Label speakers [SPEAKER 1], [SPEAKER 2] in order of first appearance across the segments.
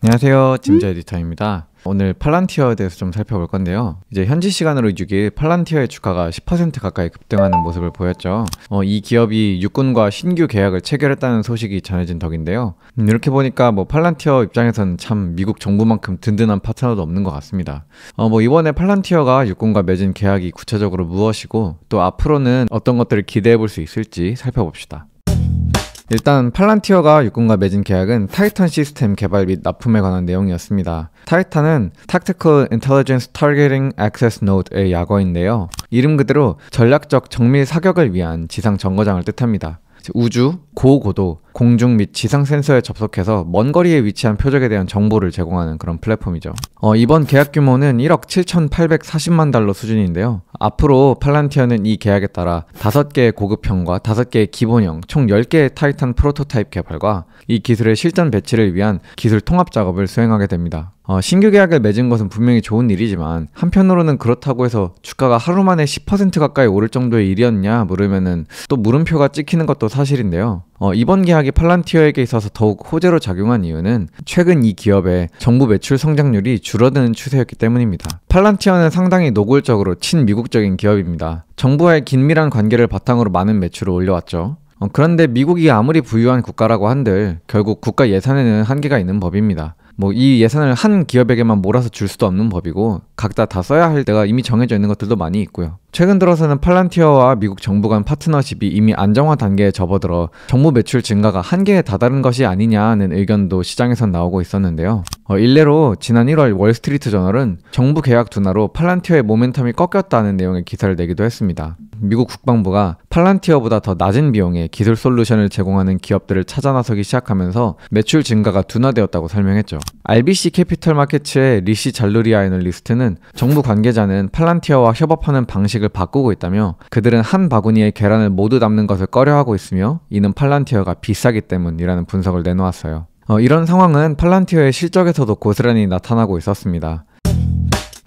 [SPEAKER 1] 안녕하세요, 짐자 에디터입니다. 오늘 팔란티어에 대해서 좀 살펴볼 건데요. 이제 현지 시간으로 6일 팔란티어의 주가가 10% 가까이 급등하는 모습을 보였죠. 이 기업이 육군과 신규 계약을 체결했다는 소식이 전해진 덕인데요. 이렇게 보니까 팔란티어 입장에서는 참 미국 정부만큼 든든한 파트너도 없는 것 같습니다. 이번에 팔란티어가 육군과 맺은 계약이 구체적으로 무엇이고 또 앞으로는 어떤 것들을 기대해 볼 수 있을지 살펴봅시다. 일단 팔란티어가 육군과 맺은 계약은 타이탄 시스템 개발 및 납품에 관한 내용이었습니다. 타이탄은 Tactical Intelligence Targeting Access Node의 약어인데요. 이름 그대로 전략적 정밀 사격을 위한 지상 정거장을 뜻합니다. 우주, 고고도, 공중 및 지상 센서에 접속해서 먼 거리에 위치한 표적에 대한 정보를 제공하는 그런 플랫폼이죠. 이번 계약 규모는 1억 7,840만 달러 수준인데요. 앞으로 팔란티어는 이 계약에 따라 5개의 고급형과 5개의 기본형, 총 10개의 타이탄 프로토타입 개발과 이 기술의 실전 배치를 위한 기술 통합 작업을 수행하게 됩니다. 신규 계약을 맺은 것은 분명히 좋은 일이지만 한편으로는 그렇다고 해서 주가가 하루 만에 10% 가까이 오를 정도의 일이었냐 물으면은 또 물음표가 찍히는 것도 사실인데요. 이번 계약이 팔란티어에게 있어서 더욱 호재로 작용한 이유는 최근 이 기업의 정부 매출 성장률이 줄어드는 추세였기 때문입니다. 팔란티어는 상당히 노골적으로 친미국적인 기업입니다. 정부와의 긴밀한 관계를 바탕으로 많은 매출을 올려왔죠. 그런데 미국이 아무리 부유한 국가라고 한들 결국 국가 예산에는 한계가 있는 법입니다. 이 예산을 한 기업에게만 몰아서 줄 수도 없는 법이고 각자 다 써야 할 때가 이미 정해져 있는 것들도 많이 있고요. 최근 들어서는 팔란티어와 미국 정부 간 파트너십이 이미 안정화 단계에 접어들어 정부 매출 증가가 한계에 다다른 것이 아니냐는 의견도 시장에선 나오고 있었는데요. 일례로 지난 1월 월스트리트 저널은 정부 계약 둔화로 팔란티어의 모멘텀이 꺾였다는 내용의 기사를 내기도 했습니다. 미국 국방부가 팔란티어보다 더 낮은 비용의 기술 솔루션을 제공하는 기업들을 찾아 나서기 시작하면서 매출 증가가 둔화되었다고 설명했죠. RBC 캐피털 마켓츠의 리시 잘루리아 애널리스트는 정부 관계자는 팔란티어와 협업하는 방식을 바꾸고 있다며 그들은 한 바구니에 계란을 모두 담는 것을 꺼려하고 있으며 이는 팔란티어가 비싸기 때문이라는 분석을 내놓았어요. 이런 상황은 팔란티어의 실적에서도 고스란히 나타나고 있었습니다.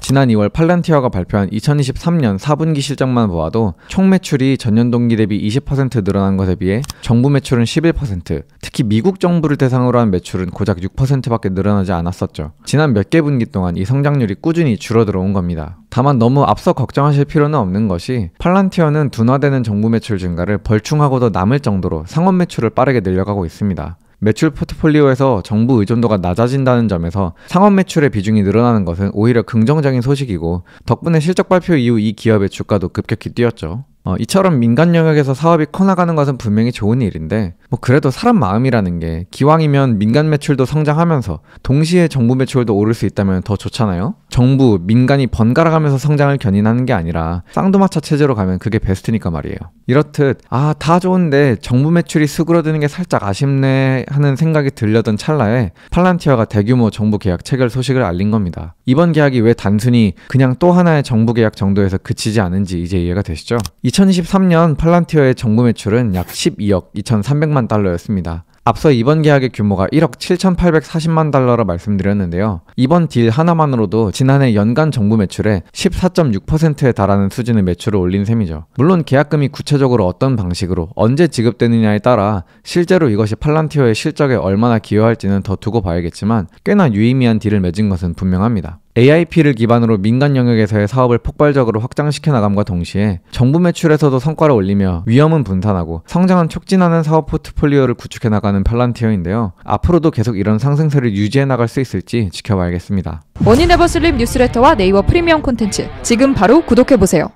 [SPEAKER 1] 지난 2월 팔란티어가 발표한 2023년 4분기 실적만 보아도 총 매출이 전년 동기 대비 20% 늘어난 것에 비해 정부 매출은 11%, 특히 미국 정부를 대상으로 한 매출은 고작 6%밖에 늘어나지 않았었죠. 지난 몇 개 분기 동안 이 성장률이 꾸준히 줄어들어 온 겁니다. 다만 너무 앞서 걱정하실 필요는 없는 것이 팔란티어는 둔화되는 정부 매출 증가를 벌충하고도 남을 정도로 상업 매출을 빠르게 늘려가고 있습니다. 매출 포트폴리오에서 정부 의존도가 낮아진다는 점에서 상업 매출의 비중이 늘어나는 것은 오히려 긍정적인 소식이고 덕분에 실적 발표 이후 이 기업의 주가도 급격히 뛰었죠. 이처럼 민간 영역에서 사업이 커나가는 것은 분명히 좋은 일인데 그래도 사람 마음이라는 게 기왕이면 민간 매출도 성장하면서 동시에 정부 매출도 오를 수 있다면 더 좋잖아요. 정부, 민간이 번갈아가면서 성장을 견인하는 게 아니라 쌍두마차 체제로 가면 그게 베스트니까 말이에요. 이렇듯 다 좋은데 정부 매출이 수그러드는 게 살짝 아쉽네 하는 생각이 들려던 찰나에 팔란티어가 대규모 정부 계약 체결 소식을 알린 겁니다. 이번 계약이 왜 단순히 그냥 또 하나의 정부 계약 정도에서 그치지 않은지 이제 이해가 되시죠? 2023년 팔란티어의 정부 매출은 약 12억 2,300만 달러였습니다. 앞서 이번 계약의 규모가 1억 7,840만 달러라 말씀드렸는데요. 이번 딜 하나만으로도 지난해 연간 정부 매출의 14.6%에 달하는 수준의 매출을 올린 셈이죠. 물론 계약금이 구체적으로 어떤 방식으로 언제 지급되느냐에 따라 실제로 이것이 팔란티어의 실적에 얼마나 기여할지는 더 두고 봐야겠지만 꽤나 유의미한 딜을 맺은 것은 분명합니다. AIP를 기반으로 민간 영역에서의 사업을 폭발적으로 확장시켜 나감과 동시에 정부 매출에서도 성과를 올리며 위험은 분산하고 성장은 촉진하는 사업 포트폴리오를 구축해 나가는 팔란티어인데요. 앞으로도 계속 이런 상승세를 유지해 나갈 수 있을지 지켜봐야겠습니다.
[SPEAKER 2] 머니네버슬립 뉴스레터와 네이버 프리미엄 콘텐츠 지금 바로 구독해보세요.